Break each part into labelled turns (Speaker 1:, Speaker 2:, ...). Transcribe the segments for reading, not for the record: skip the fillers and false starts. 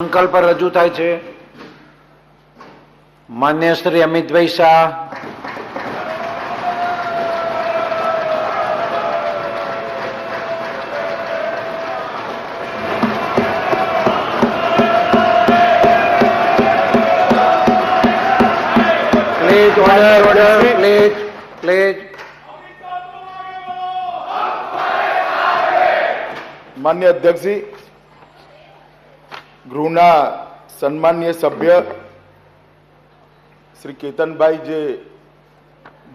Speaker 1: સંકલ્પ રજૂ થાય છે માન્ય Shri Amitbhai Shah, please order, please.
Speaker 2: માન્ય અધ્યક્ષજી, ગૃહના સન્માનીય સભ્ય શ્રી કેતનભાઈ જે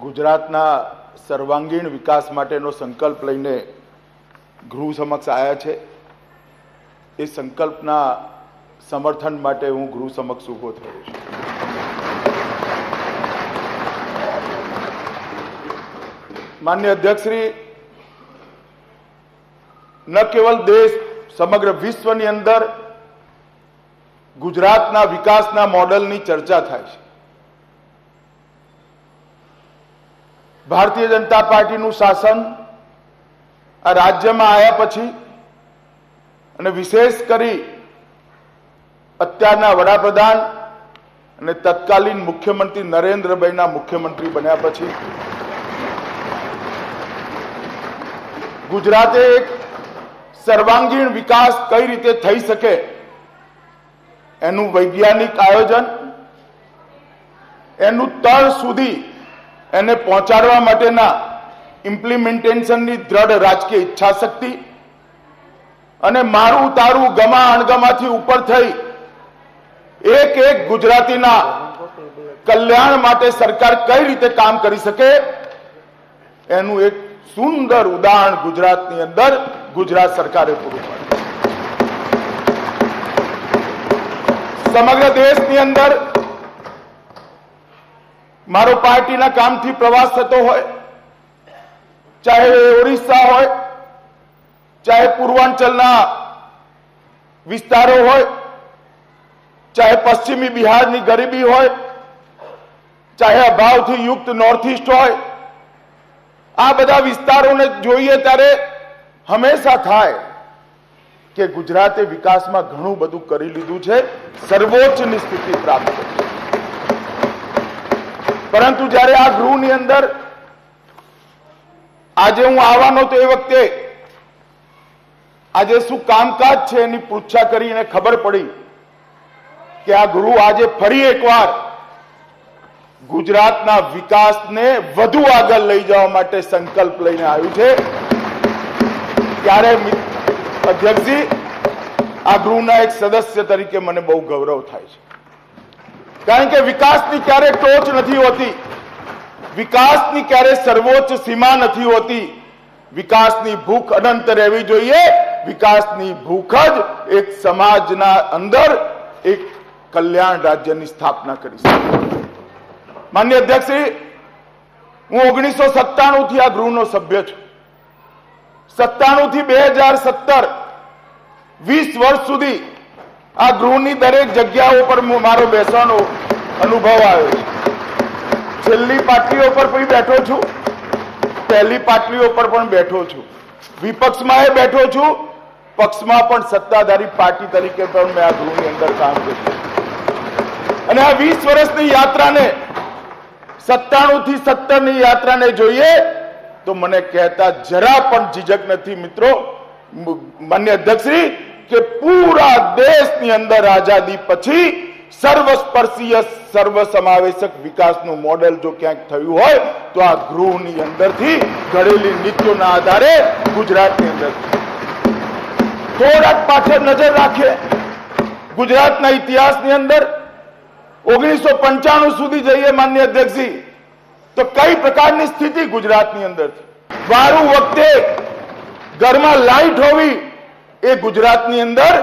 Speaker 2: ગુજરાતના સર્વાંગીણ વિકાસ માટેનો સંકલ્પ લઈને ગૃહ સમક્ષ આવ્યા છે, એ સંકલ્પના સમર્થન માટે હું ગૃહ સમક્ષ ઊભો થયો છું. માન્ય અધ્યક્ષશ્રી, ન કેવલ દેશ, સમગ્ર વિશ્વની અંદર ગુજરાતના વિકાસના મોડલની ચર્ચા થાય છે. ભારતીય જનતા પાર્ટીનું શાસન આ રાજ્યમાં આવ્યા પછી અને વિશેષ કરી અત્યારના વડાપ્રધાન અને તત્કાલીન મુખ્યમંત્રી નરેન્દ્રભાઈના મુખ્યમંત્રી બન્યા પછી ગુજરાતે એક સર્વાંગીણ વિકાસ કઈ રીતે થઈ શકે એનું વૈજ્ઞાનિક આયોજન, એનું તળ સુધી એને પહોંચાડવા માટેના ઇમ્પ્લિમેન્ટેશનની દ્રઢ રાજકીય ઈચ્છાશક્તિ અને મારું તારું ગમા અણગમાથી ઉપર થઈ એક એક ગુજરાતીના કલ્યાણ માટે સરકાર કઈ રીતે કામ કરી શકે એનું એક સુંદર ઉદાહરણ ગુજરાતની અંદર ગુજરાત સરકારે પૂરું પાડ્યું. સમગ્ર દેશની અંદર મારો પાર્ટીના કામથી પ્રવાસ થતો હોય, ચાહે ઓરિસ્સા હોય, ચાહે પૂર્વાંચલના વિસ્તારો હોય, ચાહે પશ્ચિમી બિહારની ગરીબી હોય, ચાહે અભાવથી યુક્ત નોર્થ ઇસ્ટ હોય, આ બધા વિસ્તારોને જોઈએ ત્યારે હંમેશા થાય કે ગુજરાતે વિકાસમાં ઘણું બધું કરી લીધું છે, સર્વોચ્ચની સ્થિતિ પ્રાપ્ત કરી. પરંતુ જ્યારે આ ગૃહની અંદર આજે હું આવવાનો તો એ વખતે આજે શું કામકાજ છે એની પૃચ્છા કરીને ખબર પડી કે આ ગૃહ આજે ફરી એકવાર ગુજરાતના વિકાસને વધુ આગળ લઈ જવા માટે સંકલ્પ લઈને આવ્યું છે. ત્યારે અધ્યક્ષજી, આ ગૃહના એક સદસ્ય તરીકે મને બહુ ગૌરવ થાય છે, કારણ કે વિકાસની ક્યારે ટોચ નથી હોતી, વિકાસની ક્યારે સર્વોચ્ચ સીમા નથી હોતી. વિકાસની ભૂખ અનંત રહેવી જોઈએ. વિકાસની ભૂખ જ એક સમાજના અંદર એક કલ્યાણ રાજ્યની સ્થાપના કરી શકે. માન્ય અધ્યક્ષશ્રી, હું 1997 થી આ ગૃહનો સભ્ય છું. 97 થી 2017 20 વર્ષ સુધી આ ગૃહની દરેક જગ્યાઓ પર મારો બેસવાનો અનુભવ આવ્યો છે. છેલ્લી પાટલીઓ પર પણ બેઠો છું, પહેલી પાટલીઓ પર પણ બેઠો છું, વિપક્ષમાં બેઠો છું, પક્ષમાં પણ સત્તાધારી પાર્ટી તરીકે પણ મેં આ ગૃહની અંદર કામ કર્યું. અને આ 20 વર્ષની યાત્રાને 97 થી 17 ની યાત્રાને જોઈએ તો મને કહેતા જરા પણ ઝીઝક નથી મિત્રો, માન્ય અધ્યક્ષશ્રી, કે પૂરા દેશની અંદર આઝાદી પછી સર્વસ્પર્શીય સર્વસમાવેશક વિકાસનું મોડેલ જો ક્યાંક થયું હોય તો આ ગૃહની અંદરથી ઘડેલી નીતિઓના આધારે ગુજરાતની અંદર. થોડાક પાછળ નજર રાખીએ ગુજરાતના ઇતિહાસની અંદર 1995 સુધી જઈએ માન્ય અધ્યક્ષજી, તો કઈ પ્રકારની સ્થિતિ ગુજરાતની અંદર વારું વખતે ઘરમાં લાઈટ હોવી એ ગુજરાતની અંદર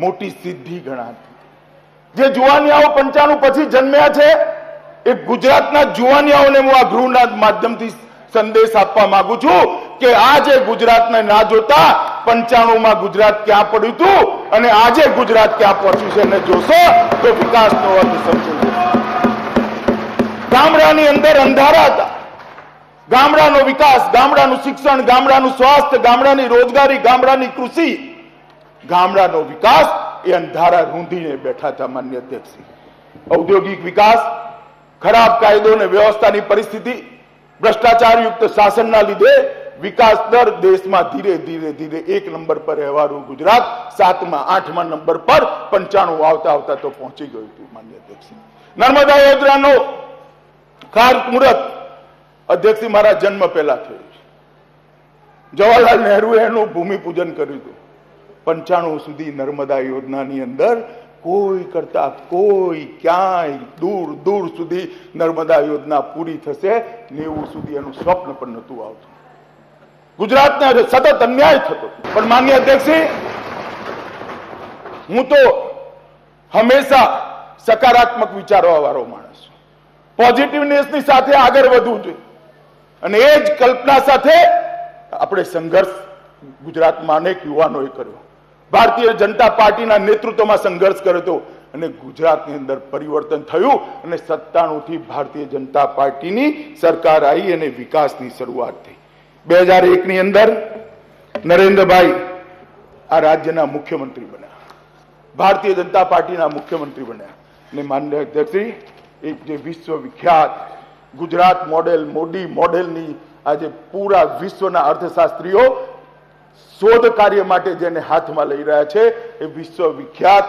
Speaker 2: મોટી સિદ્ધિ ગણાતી. જે જુવાનિયાઓ 95 પછી જન્મ્યા છે એ ગુજરાતના જુવાનિયાઓને હું આ ગૃહના માધ્યમથી સંદેશ આપવા માંગુ છું કે આજે ગુજરાતને ના જોતા 95 ગુજરાત ક્યાં પડ્યું હતું અને આજે ગુજરાત ક્યાં પહોંચ્યું છે એને જોશો તો વિકાસનો અર્થ સમજો. ગામડાની અંદર અંધારા હતા, ગામડાનો વિકાસ, ગામડાનું શિક્ષણ, ગામડાનું સ્વાસ્થ્ય, ગામડાની રોજગારી, ગામડાની કૃષિ, ગામડાનો વિકાસ એ અંધારા રૂંધીને બેઠા હતા. માન્ય અધ્યક્ષ, ઔદ્યોગિક વિકાસ, ખરાબ કાયદો અને વ્યવસ્થાની પરિસ્થિતિ, ભ્રષ્ટાચારયુક્ત શાસનના લીધે વિકાસ દર દેશમાં ધીરે ધીરે ધીરે 1 નંબર પર રહેવાનું ગુજરાત 7મા 8મા નંબર પર 95 આવતા આવતા તો પહોંચી ગયું હતું. માન્ય અધ્યક્ષ, નર્મદા યોજનાનો ખાતમુહૂર્ત અધ્યક્ષ મારા જન્મ પહેલા થયું છે. જવાહરલાલ નહેરુએ એનું ભૂમિપૂજન કર્યું હતું. 95 સુધી નર્મદા યોજનાની અંદર કોઈ કરતા કોઈ ક્યાંય દૂર દૂર સુધી નર્મદા યોજના પૂરી થશે 90 સુધી એનું સ્વપ્ન પણ નહોતું આવતું. ગુજરાતને સતત અન્યાય થતો. પણ માન્ય અધ્યક્ષ, હું તો હંમેશા સકારાત્મક વિચારવા વાળો માણસ છું. પોઝિટિવનેસની સાથે આગળ વધવું જોઈએ અને એ જ કલ્પના સાથે આપણે સંઘર્ષ ગુજરાતમાં અનેક યુવાનોએ કર્યો. ભારતીય જનતા પાર્ટીના નેતૃત્વમાં સંઘર્ષ કર્યો હતો અને ગુજરાતની અંદર પરિવર્તન થયું અને 97 થી ભારતીય જનતા પાર્ટીની સરકાર આવી અને વિકાસની શરૂઆત થઈ. 2001 ની અંદર નરેન્દ્રભાઈ આ રાજ્યના મુખ્યમંત્રી બન્યા, ભારતીય જનતા પાર્ટીના મુખ્યમંત્રી બન્યા અને માન્ય અધ્યક્ષ, એક જે વિશ્વવિખ્યાત ગુજરાત મોડેલ, મોદી મોડેલની આજે પૂરા વિશ્વના અર્થશાસ્ત્રીઓ શોધ કાર્ય માટે જેને હાથમાં લઈ રહ્યા છે એ વિશ્વવિખ્યાત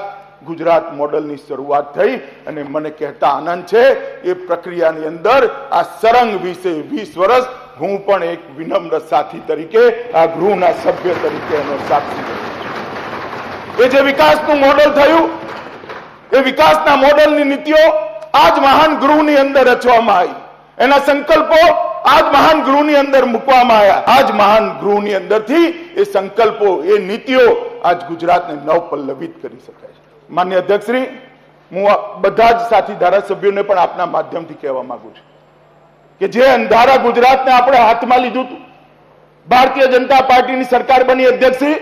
Speaker 2: ગુજરાત મોડેલની શરૂઆત થઈ અને મને કહેતા આનંદ છે એ પ્રક્રિયાની અંદર આ સરંગ વિશે 20 વર્ષ હું પણ એક વિનમ્ર સાથી તરીકે, આ ગૃહના સભ્ય તરીકે એનો સાક્ષી છું. એ જે વિકાસનું મોડેલ થયું, એ વિકાસના મોડેલની નીતિઓ આજ મહાન ગૃહની અંદર રચવામાં આવી, એના સંકલ્પો આજ મહાન ગૃહની અંદર મૂકવામાં આવ્યા. આજ મહાન ગૃહની અંદરથી એ સંકલ્પો, એ નીતિઓ આજ ગુજરાતને નવપલ્લવિત કરી શકાય છે. માન્ય અધ્યક્ષશ્રી, હું બધા જ સાથી ધારાસભ્યોને પણ આપના માધ્યમથી કહેવા માંગુ છું કે જે અંધારા ગુજરાતને આપણે હાથમાં લીધું હતું, ભારતીય જનતા પાર્ટીની સરકાર બની અધ્યક્ષશ્રી,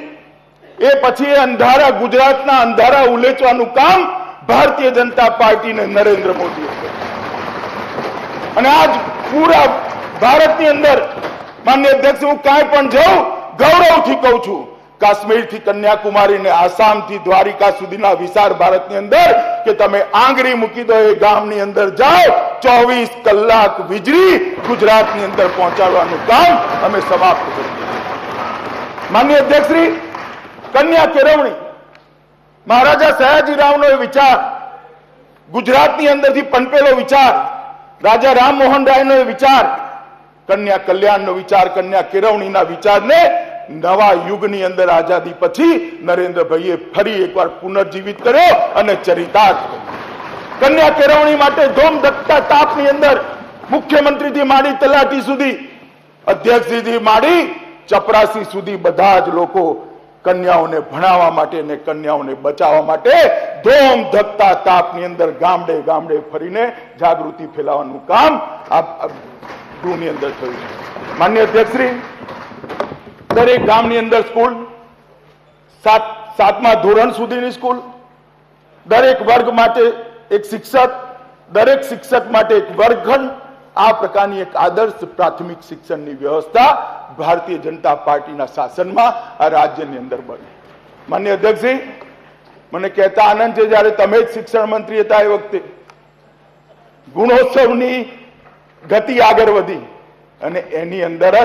Speaker 2: એ પછી એ અંધારા ગુજરાતના અંધારા ઉલેચવાનું કામ ભારતીય જનતા પાર્ટીને નરેન્દ્ર મોદીએ કર્યું. અને આજ પૂરા ભારતની અંદર માન્ય અધ્યક્ષ, હું કાંઈ પણ જાઉં ગૌરવથી કહું છું, કાશ્મીરથી કન્યાકુમારી ને આસામથી દ્વારિકા સુધીના વિશાળ ભારતની અંદર કે તમે આંગળી મૂકી દો એ ગામની અંદર જાઓ, 24 કલાક વીજળી ગુજરાતની અંદર પહોંચાડવાનું કામ અમે સમાપ્ત કર્યું. માન્ય અધ્યક્ષશ્રી, કન્યા કેળવણી મહારાજા સયાજીરાવનો એ વિચાર, ગુજરાતની અંદરથી પનપેલો વિચાર, રાજા રામમોહન રાયનો એ વિચાર, કન્યા કલ્યાણનો વિચાર, કન્યા કેળવણીના વિચારને નવા યુગની અંદર આઝાદી પછી નરેન્દ્રભાઈએ ફરી એકવાર પુનર્જીવિત કર્યો અને ચરિતાર્થ કર્યો. કન્યા કેળવણી માટે ધોમધખતા તાપની અંદર મુખ્યમંત્રીથી માંડી તલાટી સુધી, અધ્યક્ષજીથી માંડી ચપરાસી સુધી બધા જ લોકો કન્યાઓને ભણાવવા માટે અને કન્યાઓને બચાવવા માટે ધોમધખતા તાપની અંદર ગામડે ગામડે ફરીને જાગૃતિ ફેલાવવાનું કામ આ ગૃહની અંદર થયું છે. માન્ય અધ્યક્ષશ્રી, દરેક ગામની અંદર સ્કૂલ, 7મા ધોરણ સુધીની સ્કૂલ, દરેક વર્ગ માટે એક શિક્ષક, દરેક શિક્ષક માટે એક વર્ગખંડ, આ પ્રકારની એક આદર્શ પ્રાથમિક શિક્ષણની વ્યવસ્થા ભારતીય જનતા પાર્ટીના શાસનમાં આ રાજ્યની અંદર બની. માન્ય અધ્યક્ષજી, મને કહેતા આનંદ છે જ્યારે તમે જ શિક્ષણ મંત્રી હતા એ વખતે ગુણોત્સવની ગતિ આગળ વધી અને એની અંદર જ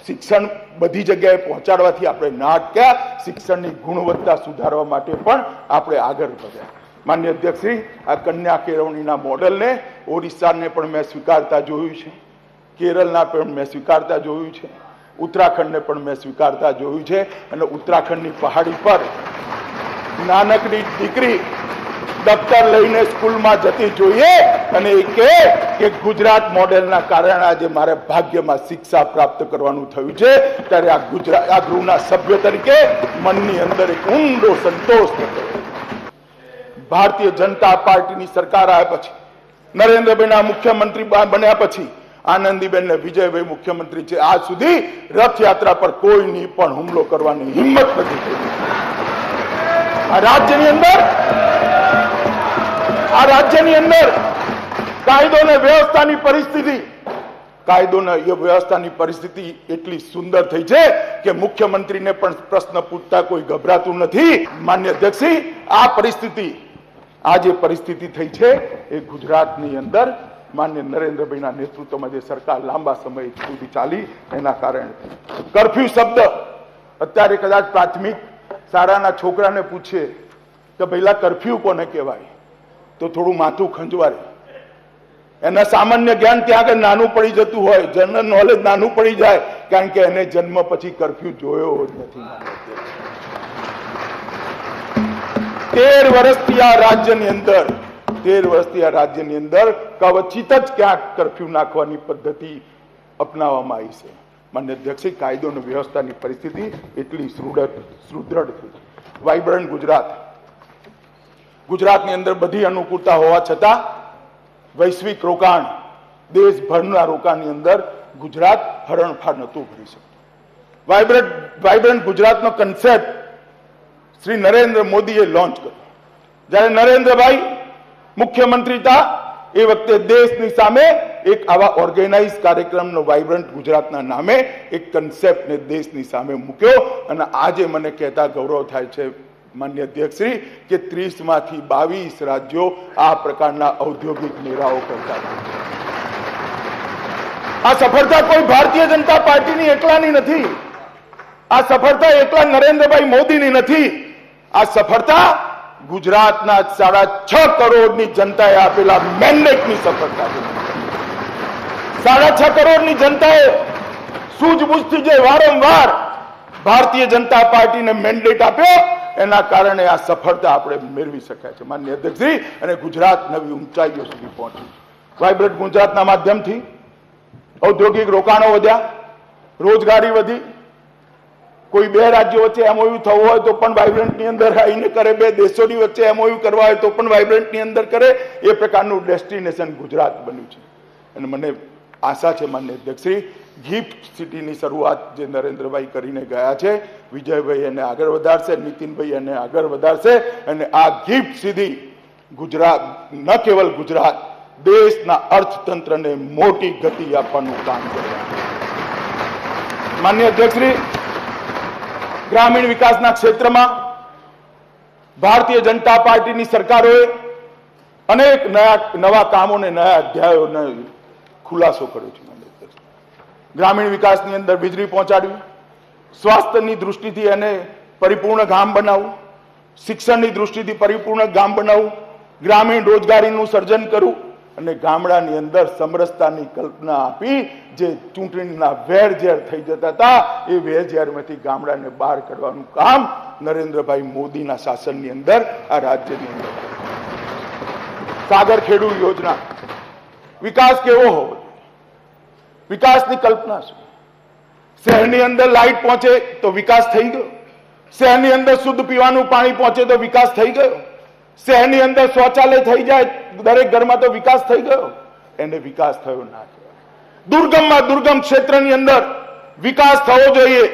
Speaker 2: શિક્ષણ બધી જગ્યાએ પહોંચાડવાથી આપણે ના અટક્યા, શિક્ષણની ગુણવત્તા સુધારવા માટે પણ આપણે આગળ વધ્યા. માન્ય અધ્યક્ષશ્રી, આ કન્યા કેળવણીના મોડેલને ઓરિસ્સાને પણ મેં સ્વીકારતા જોયું છે, કેરળના પણ મેં સ્વીકારતા જોયું છે, ઉત્તરાખંડને પણ મેં સ્વીકારતા જોયું છે. અને ઉત્તરાખંડની પહાડી પર નાનકડી દીકરી દફતર લઈને સ્કૂલમાં જતી જોઈએ અને એ કહે કે ગુજરાત મોડેલના કારણે આજે મારે ભાગ્યમાં શિક્ષા પ્રાપ્ત કરવાનું થયું છે, ત્યારે આ ગૃહના સભ્ય તરીકે મનની અંદર એક ઊંડો સંતોષ થતો. ભારતીય જનતા પાર્ટીની સરકાર આવ્યા પછી, નરેન્દ્રભાઈના મુખ્યમંત્રી બન્યા પછી આનંદીબેન ને વિજયભાઈ મુખ્યમંત્રી છે, આજ સુધી રથયાત્રા પર કોઈની પણ હુમલો કરવાની હિંમત નથી થઈ. આ રાજ્યની અંદર કાયદો અને વ્યવસ્થાની પરિસ્થિતિ એટલી સુંદર થઈ છે કે મુખ્યમંત્રીને પણ પ્રશ્ન પૂછતા કોઈ ગભરાતું નથી. માન્ય અધ્યક્ષજી, આ પરિસ્થિતિ, આ જે પરિસ્થિતિ થઈ છે એ ગુજરાતની અંદર માન્ય નરેન્દ્રભાઈના નેતૃત્વમાં જે સરકાર લાંબા સમય સુધી ચાલી એના કારણે કર્ફ્યુ શબ્દ અત્યારે કદાચ પ્રાથમિક શાળાના છોકરાને પૂછે કે પહેલા કર્ફ્યુ કોને કહેવાય તો થોડું માથું ખંજવારે. એના સામાન્ય જ્ઞાન ત્યાં આગળ નાનું પડી જતું હોય, જનરલ નોલેજ નાનું પડી જાય, કારણ કે એને જન્મ પછી કર્ફ્યુ જોયો જ નથી. 13 વર્ષથી આ રાજ્યની અંદર 13 વર્ષથી આ રાજ્યની અંદર કવચિત જ ક્યાંક કર્ફ્યુ નાખવાની પદ્ધતિ અપનાવવામાં આવી છે. માન્ય અધ્યક્ષ, કાયદો અને વ્યવસ્થાની પરિસ્થિતિ એટલી સુદૃઢ થઈ. વાઇબ્રન્ટ ગુજરાતની અંદર બધી અનુકૂળતા હોવા છતાં વૈશ્વિક રોકાણ, દેશભરના રોકાણની અંદર ગુજરાત હરણફાળ નહોતું ભરી શકતું. વાઇબ્રન્ટ ગુજરાતનો કન્સેપ્ટ શ્રી નરેન્દ્ર મોદીએ લોન્ચ કર્યો. જ્યારે નરેન્દ્રભાઈ મુખ્યમંત્રી હતા એ વખતે દેશની સામે એક આવા ઓર્ગેનાઇઝ કાર્યક્રમનો વાઇબ્રન્ટ ગુજરાતના નામે એક કન્સેપ્ટને દેશની સામે મૂક્યો. અને આજે મને કહેતા ગૌરવ થાય છે માન્ય અધ્યક્ષશ્રી કે 30 માંથી 22 રાજ્યો આ પ્રકારના ઔદ્યોગિક મેળાઓ કરતા. આ સફળતા કોઈ ભારતીય જનતા પાર્ટીની એકલાની નથી. આ સફળતા એકલા નરેન્દ્રભાઈ મોદીની નથી. આ સફળતા ગુજરાતના 6.5 કરોડની જનતાએ આપેલા મેન્ડેટની સફળતા છે. 6.5 કરોડની જનતાએ સૂઝબૂઝથી જે વારંવાર ભારતીય જનતા પાર્ટીને મેન્ડેટ આપ્યો એના કારણે આ સફળતા આપણે મેળવી શક્યા છે. માન્ય અધ્યક્ષજી, અને ગુજરાત નવી ઊંચાઈઓ સુધી પહોંચ્યું. વાઇબ્રન્ટ ગુજરાતના માધ્યમથી ઔદ્યોગિક રોકાણો વધ્યા, રોજગારી વધી. કોઈ 2 રાજ્યો વચ્ચે એમઓયુ થવું હોય તો પણ વાઇબ્રન્ટની અંદર આવીને કરે, 2 દેશોની વચ્ચે એમઓયુ કરવા હોય તો પણ વાઇબ્રન્ટની અંદર કરે. એ પ્રકારનું ડેસ્ટિનેશન ગુજરાત બન્યું છે. અને મને આશા છે માન્ય અધ્યક્ષશ્રી, ગિફ્ટ સિટીની શરૂઆત જે નરેન્દ્રભાઈ કરીને ગયા છે, વિજયભાઈ એને આગળ વધારશે, નીતિનભાઈ એને આગળ વધારશે. અને આ ગિફ્ટ સિટી ગુજરાત, ન કેવલ ગુજરાત, દેશના અર્થતંત્રને મોટી ગતિ આપવાનું કામ કરે. માન્ય અધ્યક્ષશ્રી, ગ્રામીણ વિકાસના ક્ષેત્રમાં ભારતીય જનતા પાર્ટીની સરકારોએ અનેક નવા કામોને, નયા અધ્યાયોને ખુલાસો કર્યો છે. ગ્રામીણ વિકાસની અંદર વીજળી પહોંચાડવી, સ્વાસ્થ્યની દૃષ્ટિથી એને પરિપૂર્ણ ગામ બનાવવું, શિક્ષણની દૃષ્ટિથી પરિપૂર્ણ ગામ બનાવવું, ગ્રામીણ રોજગારીનું સર્જન કરવું અને ગામડાની અંદર સમરસતાની કલ્પના આપી જે ચૂંટણીના વેરઝેર થઈ જતા હતા એ વેરઝેરમાંથી ગામડાને બહાર કાઢવાનું કામ નરેન્દ્રભાઈ મોદીના શાસનની અંદર આ રાજ્યની અંદર. સાગર ખેડૂ યોજના, વિકાસ કેવો હોવો, વિકાસની કલ્પના શું? શહેરની અંદર લાઇટ પહોંચે તો વિકાસ થઈ ગયો. શહેરની અંદર શુદ્ધ પીવાનું પાણી પહોંચે તો વિકાસ થઈ ગયો. શહેરની અંદર શૌચાલય થઈ જાય દરેક ઘરમાં તો વિકાસ થઈ ગયો. એને વિકાસ થયો ના કહેવાય. દુર્ગમમાં દુર્ગમ ક્ષેત્રની અંદર વિકાસ થવો જોઈએ.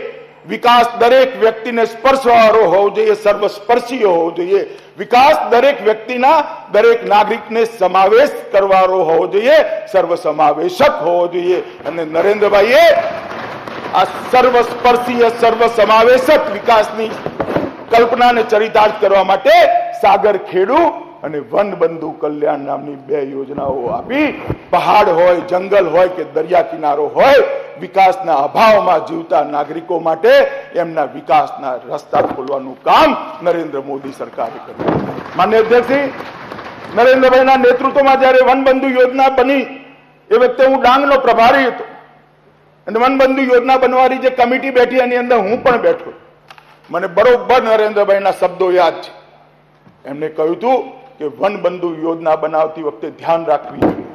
Speaker 2: વિકાસ દરેક વ્યક્તિને સ્પર્શવાળો હોવો જોઈએ, સર્વસ્પર્શી હોવો જોઈએ. વિકાસ દરેક વ્યક્તિના, દરેક નાગરિકને સમાવેશ કરવાનો હોવો જોઈએ, સર્વસમાવેશક હોવો જોઈએ. અને નરેન્દ્રભાઈએ આ સર્વસ્પર્શીય, સર્વસમાવેશક વિકાસની કલ્પનાને ચરિતાર્થ કરવા માટે સાગર ખેડુ અને વનબંધુ કલ્યાણ નામની 2 યોજનાઓ આપી. પહાડ હોય, જંગલ હોય કે દરિયા કિનારો હોય, વિકાસના અભાવમાં જીવતા નાગરિકો માટે એમના વિકાસના રસ્તા ખોલવાનું કામ નરેન્દ્ર મોદી સરકારે કર્યું. માન્ય અધ્યક્ષજી, નરેન્દ્રભાઈના નેતૃત્વમાં જ્યારે વનબંધુ યોજના બની એ વખતે હું ડાંગનો પ્રભારી હતો અને વનબંધુ યોજના બનવાની જે કમિટી બેઠી એની અંદર હું પણ બેઠો. મને બરોબર નરેન્દ્રભાઈના શબ્દો યાદ છે. એમને કહ્યું હતું કે વનબંધુ યોજના બનાવતી વખતે ધ્યાન રાખવી જોઈએ.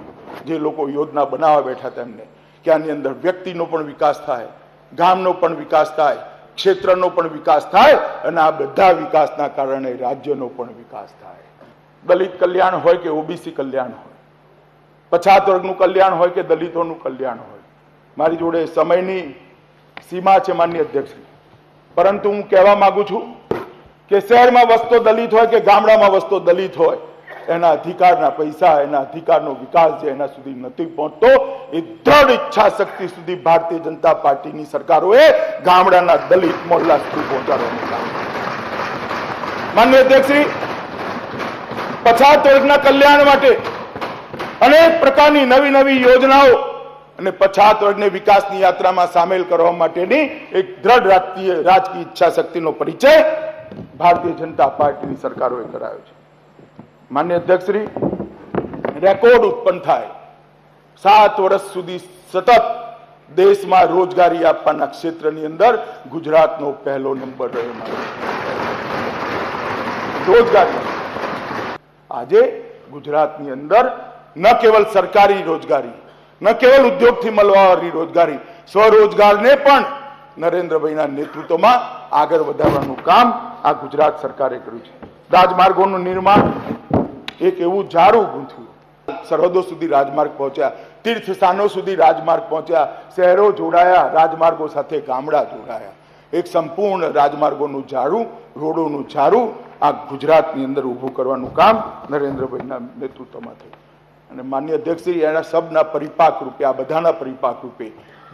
Speaker 2: જે લોકો યોજના બનાવવા બેઠા હતા એમને કે આની અંદર વ્યક્તિનો પણ વિકાસ થાય, ગામનો પણ વિકાસ થાય, ક્ષેત્રનો પણ વિકાસ થાય અને આ બધા વિકાસના કારણે રાજ્યનો પણ વિકાસ થાય. દલિત કલ્યાણ હોય કે ઓબીસી કલ્યાણ હોય, પછાત વર્ગનું કલ્યાણ હોય કે દલિતોનું કલ્યાણ હોય. મારી જોડે સમયની સીમા છે માનનીય અધ્યક્ષ, પરંતુ હું કહેવા માંગુ છું કે શહેરમાં વસતો દલિત હોય કે ગામડામાં વસતો દલિત હોય, એના અધિકારના પૈસા, એના અધિકારનો વિકાસ જે એના સુધી નથી પહોંચતો, એ દ્રઢ ઈચ્છા શક્તિ સુધી ભારતીય જનતા પાર્ટીની સરકારોએ ગામડાના દલિત મોહલ્લા સુધી પહોંચાડવાનું કામ. માનનીય અધ્યક્ષશ્રી, પછાત વર્ગના કલ્યાણ માટે અનેક પ્રકારની નવી નવી યોજનાઓ અને પછાત વર્ગને વિકાસની યાત્રામાં સામેલ કરવા માટેની એક દ્રઢ રાજકીય ઈચ્છા શક્તિનો પરિચય ભારતીય જનતા પાર્ટીની સરકારોએ કરાયો છે. માન્ય અધ્યક્ષશ્રી, રેકોર્ડ ઉત્પન્ન થાય 7 વર્ષ સુધી સતત દેશમાં રોજગારી આપવાના ક્ષેત્રની અંદર ગુજરાતનો પહેલો નંબર રહ્યો. રોજગારી આજે ગુજરાતની અંદર ન કેવલ સરકારી રોજગારી, ન કેવલ ઉદ્યોગથી મળવાવાળી રોજગારી, સ્વરોજગારને પણ નરેન્દ્રભાઈના નેતૃત્વમાં આગળ વધારવાનું કામ આ ગુજરાત સરકારે કર્યું છે. રાજમાર્ગોનું નિર્માણ એક એવું ઝાડું ગૂંથ્યું, સરહદો સુધી રાજમાર્ગ પહોંચ્યા, તીર્થ સ્થાનો સુધી રાજમાર્ગ પહોંચ્યા, શહેરો જોડાયા, રાજમાર્ગો સાથે ગામડા જોડાયા. એક સંપૂર્ણ રાજમાર્ગોનું ઝાડું, રોડોનું ઝાડું આ ગુજરાતની અંદર ઊભું કરવાનું કામ નરેન્દ્રભાઈના નેતૃત્વમાં થયું. અને માન્ય અધ્યક્ષશ્રી, એના સબના પરિપાક રૂપે, આ બધાના પરિપાક રૂપે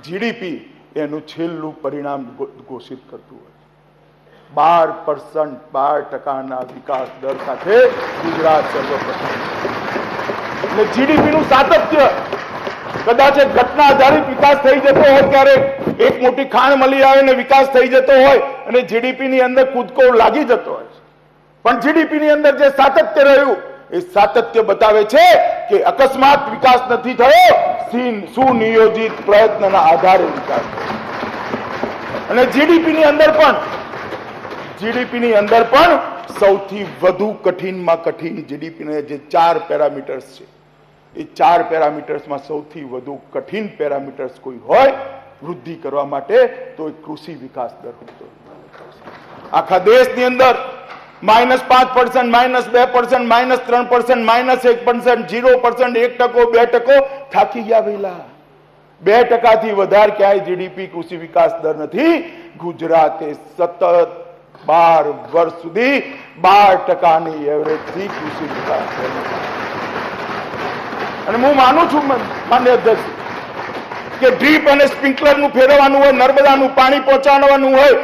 Speaker 2: જીડીપી એનું છેલ્લું પરિણામ ઘોષિત કરતું હોય. 12% વિકાસ દર સાથે ગુજરાત સર્વપ્રથમ. એટલે જીડીપીનું સાતત્ય, કદાચ એક ઘટના આધારિત વિકાસ થઈ જતો હોય, ત્યારે એક મોટી ખાણ મળી આવે ને વિકાસ થઈ જતો હોય અને જીડીપી ની અંદર કૂદકો લાગી જતો હોય, પણ જીડીપી ની અંદર જે સાતત્ય રહ્યું એ સાતત્ય બતાવે છે કે અકસ્માત વિકાસ નથી થયો, સુનિયોજિત પ્રયત્નના આધારે વિકાસ. અને જીડીપી ની અંદર પણ સૌથી વધુ કઠિનમાં કઠિન જીડીપી જે 4 પેરામીટર્સ છે, એ 4 પેરામીટર્સમાં સૌથી વધુ કઠિન પેરામીટર્સ કોઈ હોય વૃદ્ધિ કરવા માટે તો એ કૃષિ વિકાસ દર હતો. આખા દેશની અંદર -5%, -2%, -3%, -1%, 0%, 1%, 2% થાકી ગયા વેલા. 2% વધારે ક્યાંય જીડીપી કૃષિ વિકાસ દર નથી. ગુજરાતે સતત 12 વર્ષ સુધી 12% એવરેજથી કૃષિ વિકાસ દર. અને હું માનું છું માન્ય અધ્યક્ષ કે ડ્રીપ અને સ્પ્રિંકલરનું ફેરવવાનું હોય, નર્મદાનું પાણી પહોંચાડવાનું હોય,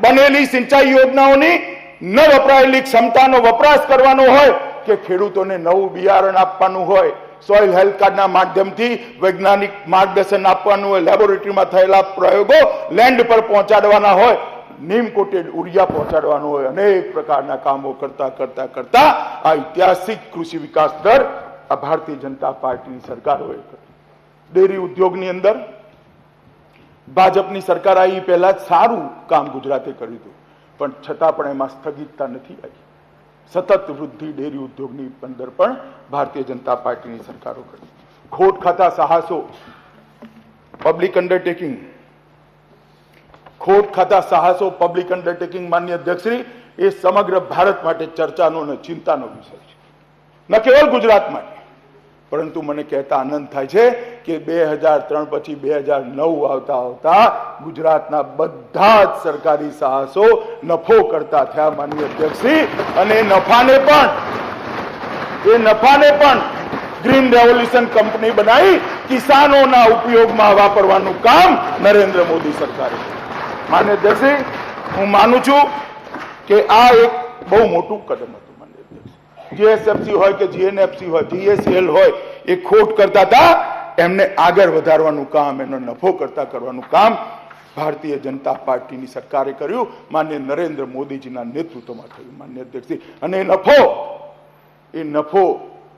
Speaker 2: બનેલી સિંચાઈ યોજનાઓની ન વપરાયેલી ક્ષમતાનો વપરાશ કરવાનો હોય, કે ખેડૂતોને નવું બિયારણ આપવાનું હોય, સોઇલ હેલ્થ કાર્ડના માધ્યમથી વૈજ્ઞાનિક માર્ગદર્શન આપવાનું હોય, લેબોરેટરીમાં થયેલા પ્રયોગો લેન્ડ પર પહોંચાડવાના હોય, નીમ કોટેડ ઉરિયા પહોંચાડવાનું હોય, અનેક પ્રકારના કામો કરતા કરતા કરતા આ ઐતિહાસિક કૃષિ વિકાસ દર આ ભારતીય જનતા પાર્ટીની સરકારોએ કર્યો. ડેરી ઉદ્યોગની અંદર ભાજપની સરકાર આવી પહેલા જ સારું કામ ગુજરાતે કર્યું હતું, પણ છતાં પણ એમાં સ્થગિતતા નથી આવી. સતત વૃદ્ધિ ડેરી ઉદ્યોગની અંદર પણ ભારતીય જનતા પાર્ટીની સરકારો કરી. ખોટ ખાતા સાહસો, પબ્લિક અંડરટેકિંગ, ખોટ ખાતા સાહસો, પબ્લિક અંડરટેકિંગ માન્ય અધ્યક્ષશ્રી, એ સમગ્ર ભારત માટે ચર્ચાનો અને ચિંતાનો વિષય છે, ન કેવલ ગુજરાત માટે. પરંતુ મને કહેતા આનંદ થાય છે કે 2003 પછી 2009 આવતા ગુજરાતના બધા જ સરકારી સાહસો નફો કરતા થયા માનનીય અધ્યક્ષશ્રી. અને એ નફાને પણ ગ્રીન રેવોલ્યુશન કંપની બનાવી કિસાનોના ઉપયોગમાં વાપરવાનું કામ નરેન્દ્ર મોદી સરકારે. માનનીય અધ્યક્ષશ્રી, હું માનું છું કે આ એક બહુ મોટું કદમ હતું. જીએસએફસી હોય કે જીએનએફસી હોય, જીએસએલ હોય, એ ખોટ કરતા હતા, એમને આગળ વધારવાનું કામ, એનો નફો કરતા કરવાનું કામ ભારતીય જનતા પાર્ટીની સરકારે કર્યું, માન્ય નરેન્દ્ર મોદીજીના નેતૃત્વમાં થયું માન્ય અધ્યક્ષજી. અને એ નફો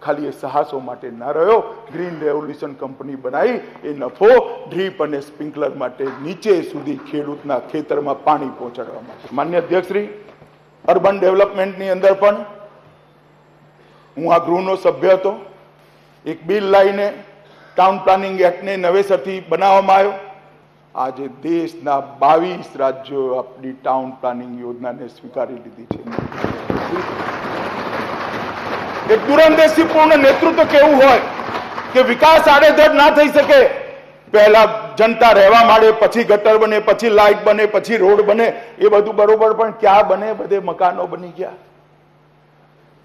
Speaker 2: ખાલી એ સાહસો માટે ના રહ્યો. ગ્રીન રેવોલ્યુશન કંપની બનાવી એ નફો ડ્રીપ અને સ્પ્રિંકલર માટે નીચે સુધી ખેડૂતના ખેતરમાં પાણી પહોંચાડવા માટે. માન્ય અધ્યક્ષશ્રી, અર્બન ડેવલપમેન્ટની અંદર પણ હું આ ગૃહનો સભ્ય હતો. એક બિલ લાવીને ટાઉન પ્લાનિંગ એક્ટને નવેસરથી બનાવવામાં આવ્યો. આજે દેશના 22 રાજ્યો આપણી ટાઉન પ્લાનિંગ યોજનાને સ્વીકારી લીધી છે. એક દૂરંદેશીપૂર્ણ નેતૃત્વ કેવું હોય કે વિકાસ આડેધડ ના થઈ શકે. પહેલા જનતા રહેવા માંડે, પછી ગટર બને, પછી લાઇટ બને, પછી રોડ બને, એ બધું બરોબર, પણ ક્યાં બને? બધે મકાનો બની ગયા.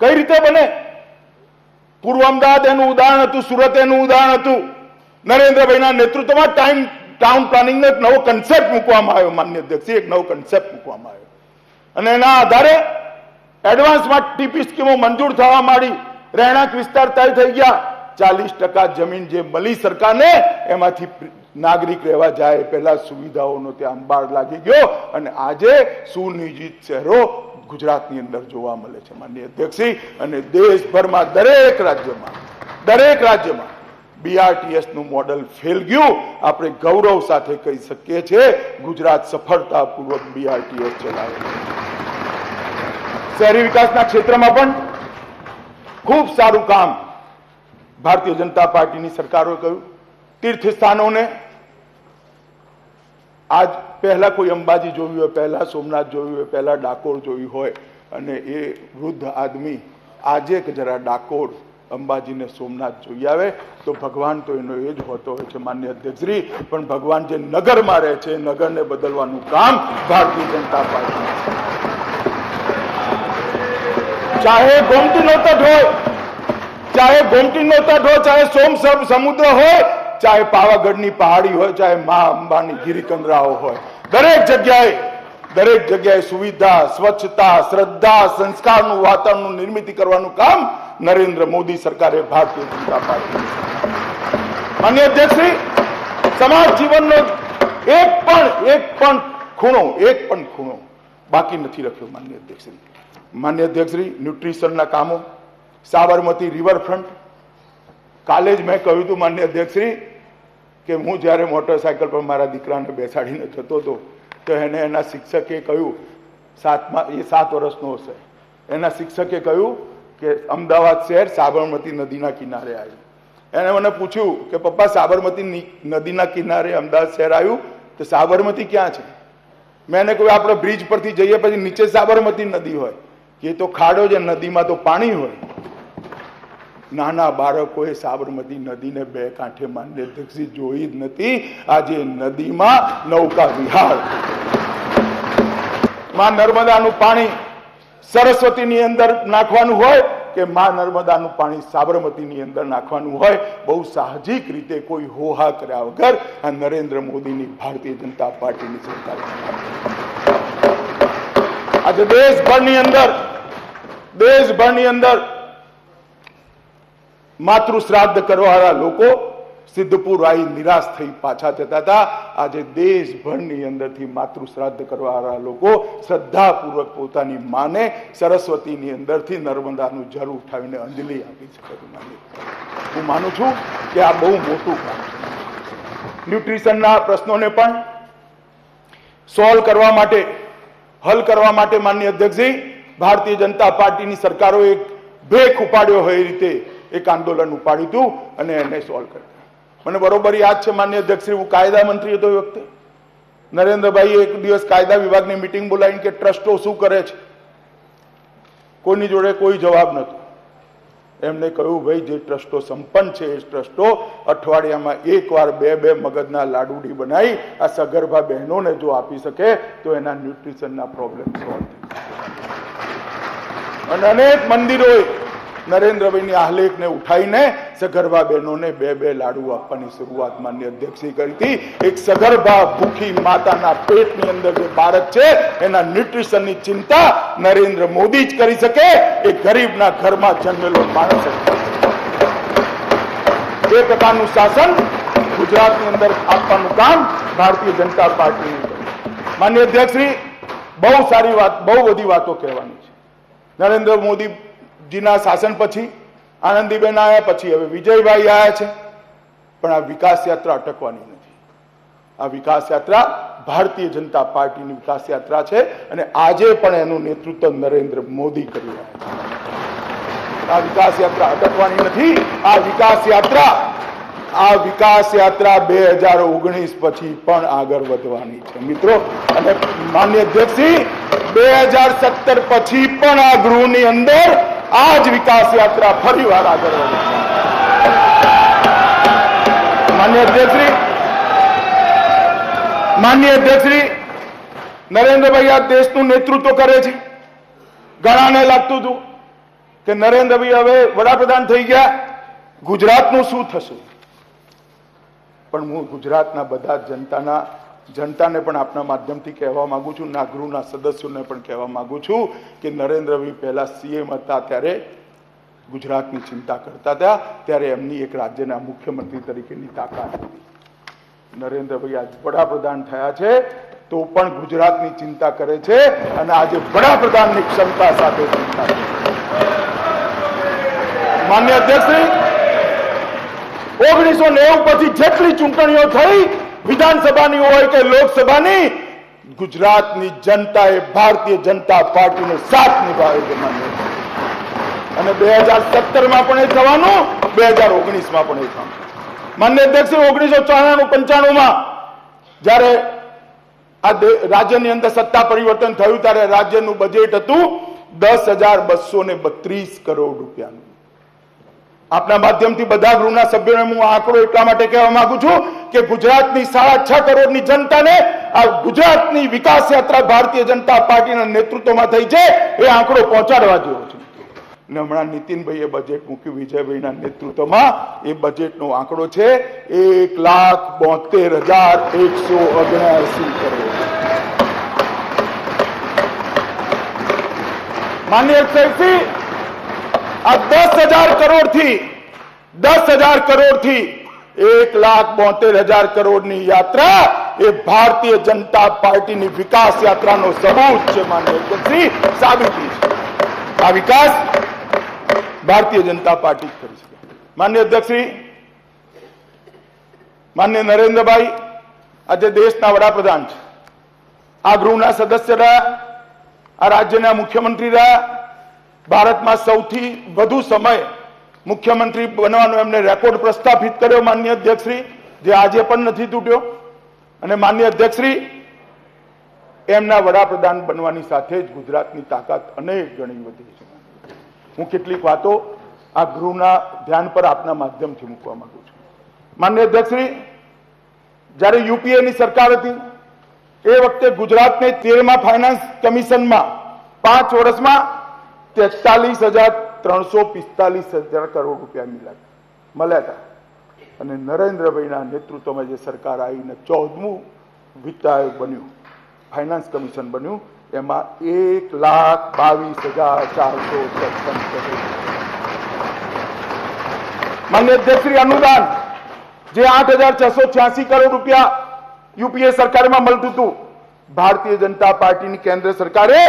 Speaker 2: કઈ રીતે બને? પૂર્વ અમદાવાદ એનું ઉદાહરણ હતું, સુરત એનું ઉદાહરણ હતું. નરેન્દ્રભાઈના નેતૃત્વમાં ટાઉન પ્લાનિંગનો એક નવો કન્સેપ્ટ મૂકવામાં આવ્યો. માન્ય અધ્યક્ષ, એક નવો કન્સેપ્ટ મૂકવામાં આવ્યો અને એના આધારે એડવાન્સમાં ટીપી સ્કીમો મંજૂર થવા માંડી. રહેણાંક વિસ્તાર તય થઈ ગયા. 40% જમીન જે મળી સરકારને એમાંથી નાગરિક રહેવા જાય પહેલા સુવિધાઓનો ત્યાં અંબાર લાગી ગયો અને આજે સુનિયોજિત શહેરો ગુજરાતની અંદર જોવા મળે છે. માનનીય અધ્યક્ષજી, અને દેશભરમાં દરેક રાજ્યમાં BRTS નું મોડલ ફેલ ગયું. આપણે ગૌરવ સાથે કહી શકીએ છીએ ગુજરાત સફળતાપૂર્વક BRTS ચલાવે. શહેરી વિકાસના ક્ષેત્રમાં પણ ખૂબ સારું કામ ભારતીય જનતા પાર્ટીની સરકારોએ કર્યું. તીર્થ સ્થાનોને આજ પહેલા કોઈ અંબાજી જોયું હોય, પહેલા સોમનાથ જોયું હોય, પહેલા ડાકોર જોયું હોય અને એ વૃદ્ધ આદમી આજે જરા ડાકોર, અંબાજીને સોમનાથ જોઈ આવે તો ભગવાન તો એનો એ જ હોતો હોય છે. માન્ય અધ્યક્ષશ્રી, પણ ભગવાન જે નગરમાં રહે છે, નગરને બદલવાનું કામ ભારતીય જનતા પાર્ટી, ચાહે ગોમતીનો તટ હોય, ચાહે ગોમતીનો તટ હોય, ચાહે સોમ સમુદ્ર હોય, ચાહે પાવાગઢની પહાડી હોય, ચાહે મા અંબાની ગિરિકંદરાઓ હોય, દરેક જગ્યાએ સુવિધા, સ્વચ્છતા, શ્રદ્ધા, સંસ્કારનું વાતાવરણનું નિર્મિત કરવાનું કામ નરેન્દ્ર મોદી સરકારે ભારતીય જનતા પાર્ટી. માન્ય અધ્યક્ષશ્રી, સમાજ જીવનનો એક પણ ખૂણો બાકી નથી રાખ્યો. માન્ય અધ્યક્ષશ્રી, ન્યુટ્રિશનના કામો, સાબરમતી રિવરફ્રન્ટ, કાલે જ મેં કહ્યું હતું માન્ય અધ્યક્ષશ્રી કે હું જ્યારે મોટરસાયકલ પર મારા દીકરાને બેસાડીને જતો હતો તો એને એના શિક્ષકે કહ્યું, 7 વર્ષનો હશે, એના શિક્ષકે કહ્યું કે અમદાવાદ શહેર સાબરમતી નદીના કિનારે આવ્યું. એને મને પૂછ્યું કે પપ્પા, સાબરમતી નદીના કિનારે અમદાવાદ શહેર આવ્યું તો સાબરમતી ક્યાં છે? મેં એને કહ્યું આપણે બ્રિજ પરથી જઈએ પછી નીચે સાબરમતી નદી હોય. એ તો ખાડો છે, નદીમાં તો પાણી હોય. નાના બાળકોએ સાબરમતી નદીને બે કાંઠે માન્ય અધ્યક્ષજી જોઈ જ નથી. આજે નદીમાં નૌકા વિહાર. માં નર્મદાનું પાણી સરસ્વતીની અંદર નાખવાનું હોય કે માં નર્મદાનું પાણી સાબરમતીની અંદર નાખવાનું હોય, બહુ સાહજિક રીતે કોઈ હોહા કર્યા વગર આ નરેન્દ્ર મોદીની ભારતીય જનતા પાર્ટીની સરકાર. આજે દેશભરની અંદર માતૃ શ્રાદ્ધ કરવાવાળા લોકો સિદ્ધપુર આવી નિરાશ થઈ પાછા જતા હતા. આજે દેશભરની અંદરથી માતૃ શ્રાદ્ધ કરવાવાળા લોકો શ્રદ્ધાપૂર્વક પોતાની માને સરસ્વતીની અંદરથી નર્મદાનું જળ ઉઠાવીને અંજલિ આપી છે. હું માનું છું કે આ બહુ મોટું કામ છે. ન્યુટ્રિશનના પ્રશ્નોને પણ સોલ્વ કરવા માટે, હલ કરવા માટે માનનીય અધ્યક્ષજી, ભારતીય જનતા પાર્ટીની સરકારોએ એક ભેખ ઉપાડ્યો હોય એ રીતે એક આંદોલન ઉપાડ્યું હતું અને એને સોલ્વ કર્યું. મને બરોબર યાદ છે માનનીય અધ્યક્ષશ્રી, હું કાયદા મંત્રી હતો એ વખતે નરેન્દ્રભાઈએ એક દિવસ કાયદા વિભાગની મીટિંગ બોલાવીને કે ટ્રસ્ટો શું કરે છે, કોઈની જોડે કોઈ જવાબ નહોતો. એમને કહ્યું, ભાઈ જે ટ્રસ્ટો સંપન્ન છે એ ટ્રસ્ટો અઠવાડિયામાં એકવાર 2 મગજના લાડુડી બનાવી આ સગર્ભા બહેનોને જો આપી શકે તો એના ન્યુટ્રિશનના પ્રોબ્લેમ સોલ્વ થઈ જાય. અને અનેક મંદિરોએ નરેન્દ્રભાઈની આહલેખને ઉઠાવીને સગર્ભા બહેનોને 2 લાડુ આપવાની શરૂઆત માનનીય અધ્યક્ષે કરી હતી. એક સગર્ભા ભૂખી માતાના પેટની અંદર જે બાળક છે એના ન્યુટ્રિશનની ચિંતા નરેન્દ્ર મોદી જ કરી શકે. એ ગરીબના ઘરમાં જન્મેલો માણસ એ પ્રકારનું શાસન ગુજરાતની અંદર આપવાનું કામ ભારતીય જનતા પાર્ટીનું કર્યું. માનનીય અધ્યક્ષશ્રી, બહુ બધી વાતો કહેવાની છે. નરેન્દ્ર મોદી જીના શાસન પછી આનંદીબેન આવ્યા, પછી હવે વિજયભાઈ આવ્યા છે, પણ આ વિકાસ યાત્રા અટકવાની નથી. આ વિકાસ યાત્રા ભારતીય જનતા પાર્ટીની વિકાસ યાત્રા છે અને આજે પણ એનું નેતૃત્વ નરેન્દ્ર મોદી કરી રહ્યા છે. આ વિકાસ યાત્રા અટકવાની નથી. આ વિકાસ યાત્રા 2019 પછી પણ આગળ વધવાની છે મિત્રો. અને માનનીય અધ્યક્ષજી, 2017 પછી પણ આ ગૃહની અંદર આ જ વિકાસ યાત્રા ફરીવાર આગળ વધે. માનનીય અધ્યક્ષશ્રી, નરેન્દ્રભાઈ આ દેશનું નેતૃત્વ કરે છે. ઘણાને લાગતું હતું કે નરેન્દ્રભાઈ હવે વડાપ્રધાન થઈ ગયા, ગુજરાતનું શું થશે? પણ હું ગુજરાતના બધા જનતાને પણ આપના માધ્યમથી કહેવા માંગુ છું, ના ગૃહના સદસ્યોને પણ કહેવા માંગુ છું કે નરેન્દ્રભાઈ પહેલા સીએમ હતા ત્યારે ગુજરાતની ચિંતા કરતા હતા, ત્યારે એમની એક રાજ્યના મુખ્યમંત્રી તરીકેની તાકાત હતી. નરેન્દ્રભાઈ આજ વડાપ્રધાન થયા છે તો પણ ગુજરાતની ચિંતા કરે છે અને આજે વડાપ્રધાનની ક્ષમતા સાથે ચિંતા કરે છે. માન્ય અધ્યક્ષશ્રી, 1990 પછી જેટલી ચૂંટણીઓ થઈ, વિધાનસભાની હોય કે લોકસભાની, ગુજરાતની જનતાએ ભારતીય જનતા પાર્ટીનો સાથ નિભાવ્યો છે. માન્ય અને 2017માં પણ એ થવાનું, 2019માં પણ એ થવાનું. માન્ય અધ્યક્ષ, 1994-95માં જયારે આ રાજ્યની અંદર સત્તા પરિવર્તન થયું ત્યારે રાજ્યનું બજેટ હતું 10,232 કરોડ રૂપિયાનું. આપના માધ્યમથી બધા ગૃહના સભ્યોને હું આંકડો એટલા માટે કહેવા માંગુ છું કે ગુજરાતની 6.5 કરોડની જનતાને આ ગુજરાતની વિકાસ યાત્રા ભારતીય જનતા પાર્ટીના નેતૃત્વમાં થઈ છે, એ આંકડો પહોંચાડવા જેવો છે. ને હમણાં નીતિનભાઈએ બજેટ મૂક્યું વિજયભાઈના નેતૃત્વમાં, એ બજેટનો આંકડો છે 1,72,179 કરોડ. માન્ય અધ્યક્ષશ્રી, આ 10,000 કરોડથી 1,72,000 કરોડની યાત્રા એ ભારતીય જનતા પાર્ટીની વિકાસ યાત્રાનો સબૂત છે. માન્ય અધ્યક્ષશ્રી, સાબિતી છે. આ વિકાસ ભારતીય જનતા પાર્ટી કરી શકે. માન્ય અધ્યક્ષશ્રી, માન્ય નરેન્દ્રભાઈ આજે દેશના વડાપ્રધાન છે, આ ગૃહના સદસ્ય રહ્યા, આ રાજ્યના મુખ્યમંત્રી રહ્યા, ભારતમાં સૌથી વધુ સમય મુખ્યમંત્રી બનવાનો એમને રેકોર્ડ પ્રસ્થાપિત કર્યો. માન્ય અધ્યક્ષશ્રી, જે આજે પણ નથી તૂટ્યો. અને માન્ય અધ્યક્ષશ્રી, એમના વડાપ્રધાન બનવાની સાથે જ ગુજરાતની તાકાત અનેક ગણી વધી છે. હું કેટલીક વાતો આ ગૃહના ધ્યાન પર આપના માધ્યમથી મૂકવા માંગુ છું. માન્ય અધ્યક્ષશ્રી, જ્યારે યુપીએની સરકાર હતી એ વખતે ગુજરાતને 13મા ફાઇનાન્સ કમિશનમાં 5 વર્ષમાં 43,345 કરોડ રૂપિયા મળ્યા હતા. અને નરેન્દ્રભાઈના નેતૃત્વમાં જે સરકાર આવીને 14મું વિત્ત આયોગ બન્યું, ફાઇનાન્સ કમિશન બન્યું, એમાં 1,22,457 કરોડ. માન્ય અધ્યક્ષશ્રી, અનુદાન જે 8,686 કરોડ રૂપિયા યુપીએ સરકારમાં મળતું હતું, ભારતીય જનતા પાર્ટીની કેન્દ્ર સરકારે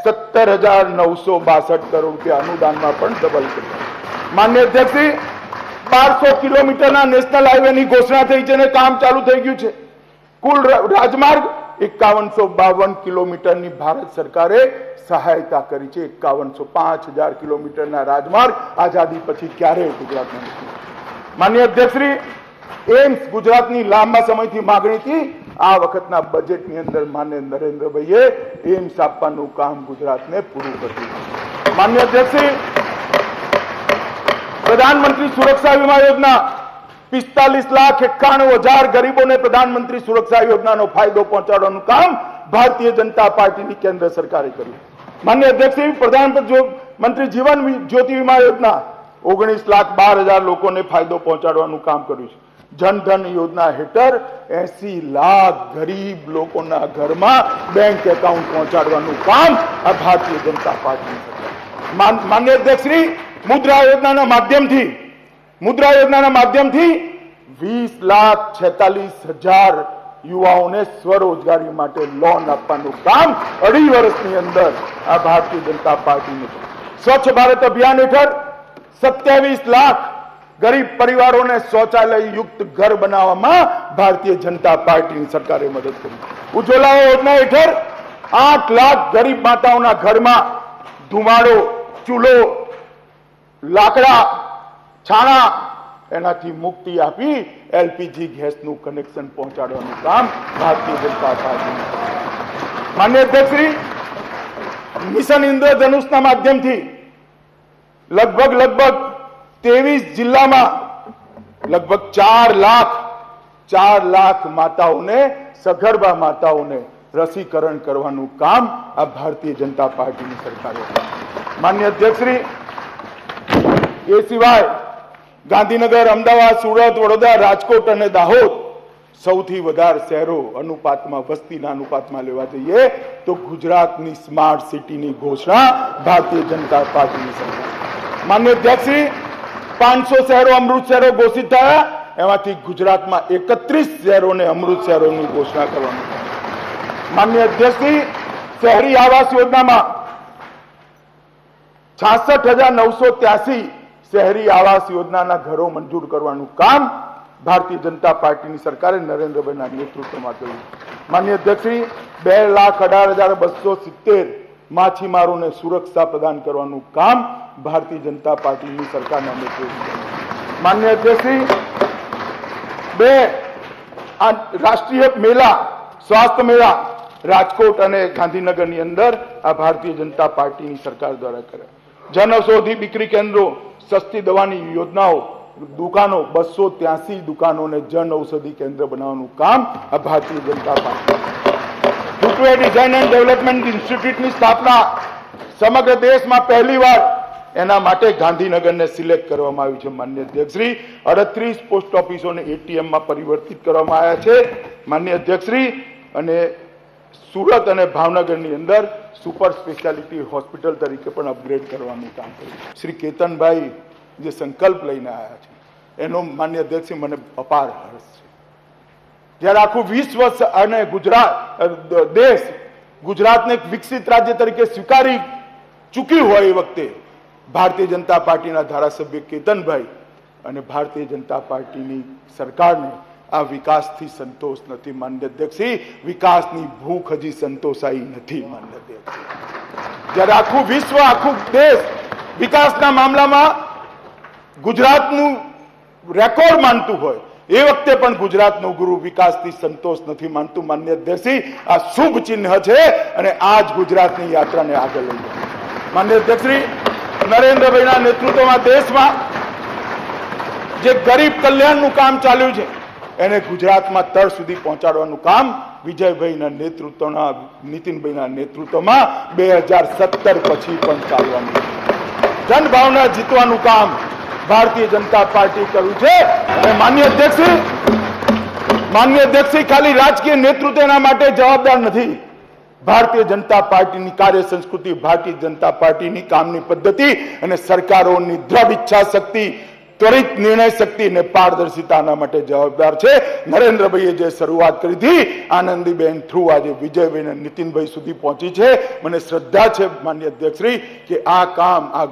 Speaker 2: 17,962 કરોડ રૂપિયા અનુદાનમાં પણ ડબલ કર્યું. માન્ય અધ્યક્ષશ્રી, 1200 કિલોમીટરના નેશનલ હાઈવેની ઘોષણા થઈ છે અને કામ ચાલુ થઈ ગયું છે. કુલ રાજમાર્ગ 5152 કિલોમીટરની ભારત સરકારે સહાયતા કરી છે. 5,000 કિલોમીટરના રાજમાર્ગ આઝાદી પછી ક્યારેય ગુજરાતમાં નથી. માન્ય અધ્યક્ષશ્રી, એમ્સ ગુજરાતની લાંબા સમયથી માંગણી હતી, આ વખતના બજેટની અંદર માન્ય નરેન્દ્રભાઈએ એમ્સ આપવાનું કામ ગુજરાતને પૂરું કર્યું. માન્ય અધ્યક્ષશ્રી, પ્રધાનમંત્રી સુરક્ષા વીમા યોજના 45,91,000 ગરીબોને પ્રધાનમંત્રી સુરક્ષા યોજનાનો ફાયદો પહોંચાડવાનું કામ ભારતીય જનતા પાર્ટીની કેન્દ્ર સરકારે કર્યું. માન્ય અધ્યક્ષશ્રી, પ્રધાનમંત્રી જીવન જ્યોતિ વીમા યોજના 19,12,000 લોકોને ફાયદો પહોંચાડવાનું કામ કર્યું છે. જનધન યોજના હેઠળ 80 લાખ ગરીબ લોકોના ઘરમાં બેંક એકાઉન્ટ પહોંચાડવાનું કામ આ ભારતીય જનતા પાર્ટીની સરકાર. માન્ય અધ્યક્ષશ્રી, મુદ્રા યોજનાના માધ્યમથી 20,46,000 યુવાઓને સ્વરોજગારી માટે લોન આપવાનું કામ 2.5 વર્ષની અંદર આ ભારતીય જનતા પાર્ટીને. સ્વચ્છ ભારત અભિયાન હેઠળ 27 લાખ ગરીબ પરિવારોને શૌચાલય યુક્ત ઘર બનાવવામાં ભારતીય જનતા પાર્ટીની સરકારે મદદ કરી. ઉજ્જવલા યોજના હેઠળ 8 લાખ ગરીબ માતાઓના ઘરમાં ધુમાડો, ચૂલો, લાકડા, છાણા એનાથી મુક્તિ આપી એલપીજી ગેસનું કનેક્શન પહોંચાડવાનું કામ ભારતીય જનતા પાર્ટીનું. માન્ય અધ્યક્ષશ્રી, મિશન ઇન્દ્રધનુષના માધ્યમથી લગભગ 23 જિલ્લામાં લગભગ 4 લાખ માતાઓને, સગર્ભા માતાઓને રસીકરણ કરવાનું કામ આ ભારતીય જનતા પાર્ટીની સરકારે. માન્ય અધ્યક્ષશ્રી, એ સિવાય ગાંધીનગર, અમદાવાદ, સુરત, વડોદરા, રાજકોટ અને દાહોદ સૌથી વધારે શહેરો અનુપાતમાં, વસ્તીના અનુપાતમાં લેવા જઈએ તો ગુજરાતની સ્માર્ટ સિટીની ઘોષણા ભારતીય જનતા પાર્ટીની સરકાર. માન્ય અધ્યક્ષશ્રી, 500 શહેરો અમૃત શહેરો ઘોષિત થયા, એમાંથી ગુજરાતમાં 31 શહેરોને અમૃત શહેરોની ઘોષણા કરવામાં આવી. માન્ય અધ્યક્ષશ્રી, શહેરી આવાસ યોજનામાં 66,983 શહેરી આવાસ યોજનાના ઘરો મંજૂર કરવાનું કામ ભારતીય જનતા પાર્ટીની સરકારે નરેન્દ્રભાઈના નેતૃત્વમાં કર્યું. માન્ય અધ્યક્ષશ્રી, 2,18,270 માછીમારોને સુરક્ષા પ્રદાન કરવાનું કામ ભારતીય જનતા પાર્ટીની સરકારના નેતૃત્વમાં. માન્ય અધ્યક્ષશ્રી, 2 રાષ્ટ્રીય મેળા, સ્વાસ્થ્ય મેળા રાજકોટ અને ગાંધીનગરની અંદર આ ભારતીય જનતા પાર્ટીની સરકાર દ્વારા કર્યા. જન ઔષધિ બિક્રી કેન્દ્રો, સસ્તી દવાની યોજનાઓ, દુકાનો, 283 દુકાનોને જન ઔષધિ કેન્દ્ર બનાવવાનું કામ આ Bharatiya Janata party. Footwear design and development ઇન્સ્ટિટ્યૂટની સ્થાપના સમગ્ર દેશમાં પહેલીવાર, એના માટે ગાંધીનગરને સિલેક્ટ કરવામાં આવ્યું છે. માન્ય અધ્યક્ષશ્રી, 38 પોસ્ટ ઓફિસોને એટીએમમાં પરિવર્તિત કરવામાં આવ્યા છે. માન્ય અધ્યક્ષશ્રી, અને સુરત અને ભાવનગરની અંદર સુપર સ્પેશિયાલિટી હોસ્પિટલ તરીકે પણ અપગ્રેડ કરવાનું કામ કર્યું. શ્રી કેતનભાઈ જે સંકલ્પ લઈને આવ્યા છે એનો માન્ય અધ્યક્ષ મને અપાર હર્ષ છે. જ્યારે આખું વિશ્વ અને દેશ ગુજરાતને એક વિકસિત રાજ્ય તરીકે સ્વીકારી ચૂક્યું હોય એ વખતે ભારતીય જનતા પાર્ટીના ધારાસભ્ય કેતનભાઈ અને ભારતીય જનતા પાર્ટીની સરકારને આ વિકાસથી સંતોષ નથી. માન્ય અધ્યક્ષશ્રી, વિકાસની ભૂખ હજી સંતોષાઈ નથી. માન્ય અધ્યક્ષશ્રી, જ્યારે આખું વિશ્વ, આખું દેશ વિકાસના મામલામાં ગુજરાતનું રેકોર્ડ માનતું હોય એ વખતે પણ ગુજરાતનો ગુરુ વિકાસથી સંતોષ નથી માનતું. માન્ય અધ્યક્ષશ્રી, આ શુભ ચિહ્ન છે અને આ જ ગુજરાતની યાત્રાને આગળ લઈ જાય. માન્ય અધ્યક્ષશ્રી, નરેન્દ્રભાઈના નેતૃત્વમાં દેશમાં જે ગરીબ કલ્યાણનું કામ ચાલ્યું છે એને ગુજરાતમાં તળ સુધી પહોંચાડવાનું કામ વિજયભાઈના નેતૃત્વના, નીતિનભાઈના નેતૃત્વમાં 2017 પછી પણ ચાલવાનું. જનભાવના જીતવાનું કામ ભારતીય જનતા પાર્ટી કર્યું છે. અને માન્ય અધ્યક્ષશ્રી, ખાલી રાજકીય નેતૃત્વ એના માટે જવાબદાર નથી. ભારતીય જનતા પાર્ટીની કાર્ય સંસ્કૃતિ, ભારતીય જનતા પાર્ટીની કામની પદ્ધતિ અને સરકારોની દ્રઢ ઈચ્છા શક્તિ, ત્વરિત નિર્ણય શક્તિ અને પારદર્શિતાના માટે જવાબદાર છે. નરેન્દ્રભાઈએ જે શરૂઆત કરી હતી આનંદીબેન થ્રુ આજે વિજયભાઈ અને નીતિનભાઈ સુધી પહોંચી છે. મને શ્રદ્ધા છે માન્ય અધ્યક્ષશ્રી કે આ કામ, આ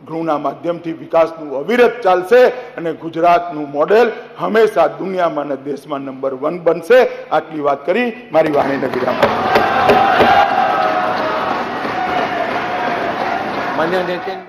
Speaker 2: ગૃહના માધ્યમથી વિકાસનું અવિરત ચાલશે અને ગુજરાતનું મોડેલ હંમેશા દુનિયામાં અને દેશમાં નંબર 1 બનશે. આટલી વાત કરી મારી વાણીને વિરામ.
Speaker 1: માન્ય નીતિન